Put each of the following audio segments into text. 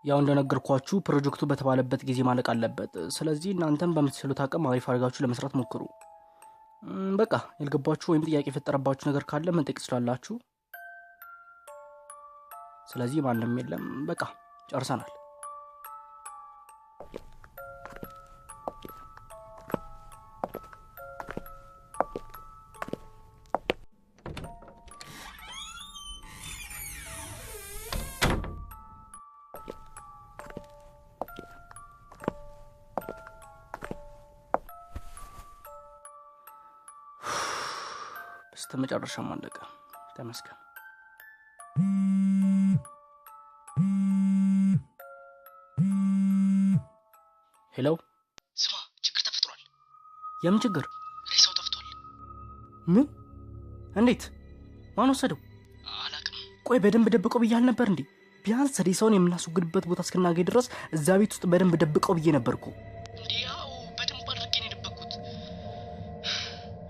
ያው እንደነገርኳችሁ ፕሮጀክቱ በተባለበት ጊዜ ማለቅ አለበት። ስለዚህ እናንተም በምትችሉት አቅም አሪፍ አድርጋችሁ ለመስራት ሞክሩ። በቃ ያልገባችሁ ወይም ጥያቄ የፈጠረባችሁ ነገር ካለ መጠየቅ ትችላላችሁ። ስለዚህ ማንም የለም። በቃ ጨርሰናል። በስተመጨረሻም አለቀ። ተመስገን። ሄሎ፣ ስማ፣ ችግር ተፈጥሯል። የምን ችግር? ሬሳው ጠፍቷል። ምን? እንዴት? ማን ወሰደው? አላውቅም። ቆይ በደንብ ደብቀው ብያል ነበር እንዴ? ቢያንስ ሬሳውን የምናስወግድበት ቦታ እስክናገኝ ድረስ እዛ ቤት ውስጥ በደንብ ደብቀው ብዬ ነበርኩ። እንዲያው በደንብ አድርጌ ነው የደበቅኩት።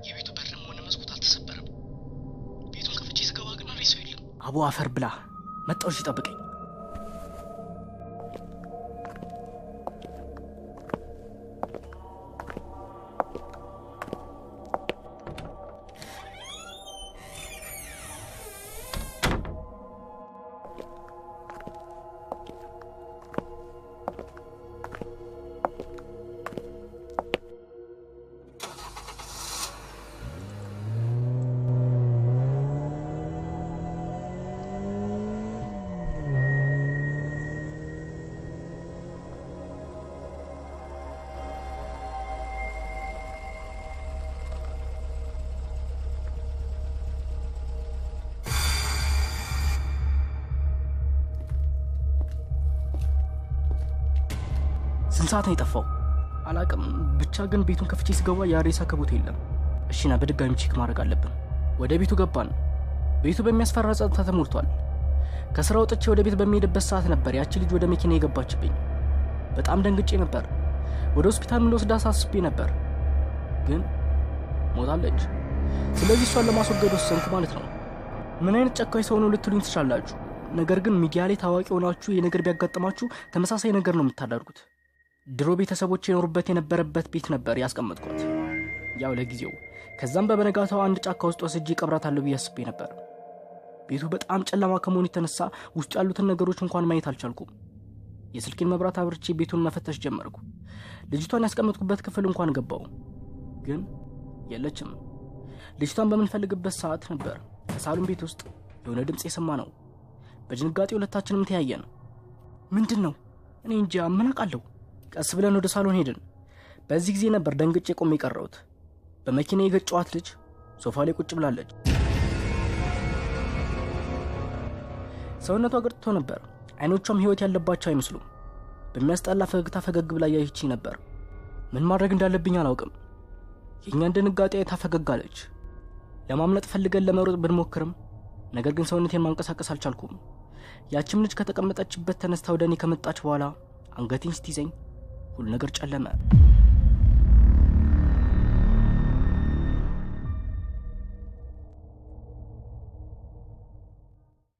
የቤቱ በርም ሆነ መስኮት አልተሰበረም። ቤቱን ከፍቼ ስገባ ግን ሬሳው የለም። አቦ አፈር ብላ መጣውሽ ይጠብቀኝ። ስንት ሰዓት ነው የጠፋው? አላውቅም። ብቻ ግን ቤቱን ከፍቼ ስገባ ያ ሬሳ ከቦታ የለም። እሺና በድጋሚ ቼክ ማድረግ አለብን። ወደ ቤቱ ገባን። ቤቱ በሚያስፈራ ጸጥታ ተሞልቷል። ከስራ ወጥቼ ወደ ቤት በሚሄድበት ሰዓት ነበር ያቺ ልጅ ወደ መኪና የገባችብኝ። በጣም ደንግጬ ነበር። ወደ ሆስፒታል ልወስዳት አስቤ ነበር፣ ግን ሞታለች። ስለዚህ እሷን ለማስወገድ ወሰንኩ ማለት ነው። ምን አይነት ጨካኝ ሰው ነው ልትሉኝ ትችላላችሁ። ነገር ግን ሚዲያ ላይ ታዋቂ ሆናችሁ የነገር ቢያጋጥማችሁ ተመሳሳይ ነገር ነው የምታደርጉት። ድሮ ቤተሰቦች የኖሩበት የነበረበት ቤት ነበር ያስቀመጥኳት፣ ያው ለጊዜው። ከዛም በበነጋታው አንድ ጫካ ውስጥ ወስጄ ቀብራታለሁ ብዬ አስቤ ነበር። ቤቱ በጣም ጨለማ ከመሆኑ የተነሳ ውስጥ ያሉትን ነገሮች እንኳን ማየት አልቻልኩም። የስልኬን መብራት አብርቼ ቤቱን መፈተሽ ጀመርኩ። ልጅቷን ያስቀመጥኩበት ክፍል እንኳን ገባው፣ ግን የለችም። ልጅቷን በምንፈልግበት ሰዓት ነበር ከሳሎን ቤት ውስጥ የሆነ ድምጽ የሰማ ነው። በድንጋጤ ሁለታችንም ተያየን። ምንድን ነው? እኔ እንጃ፣ ምን አውቃለሁ። ቀስ ብለን ወደ ሳሎን ሄድን። በዚህ ጊዜ ነበር ደንግጬ ቆሜ የቀረሁት። በመኪና የገጨዋት ልጅ ሶፋ ላይ ቁጭ ብላለች። ሰውነቷ ገርጥቶ ነበር። አይኖቿም ህይወት ያለባቸው አይመስሉም። በሚያስጠላ ፈገግታ ፈገግ ብላ ያየችኝ ነበር። ምን ማድረግ እንዳለብኝ አላውቅም። የኛን ድንጋጤ አይታ ፈገግ አለች። ለማምለጥ ፈልገን ለመሮጥ ብንሞክርም ነገር ግን ሰውነቴን ማንቀሳቀስ አልቻልኩም። ያችም ልጅ ከተቀመጠችበት ተነስታ ወደኔ ከመጣች በኋላ አንገቴን ስትይዘኝ ሁሉ ነገር ጨለመ።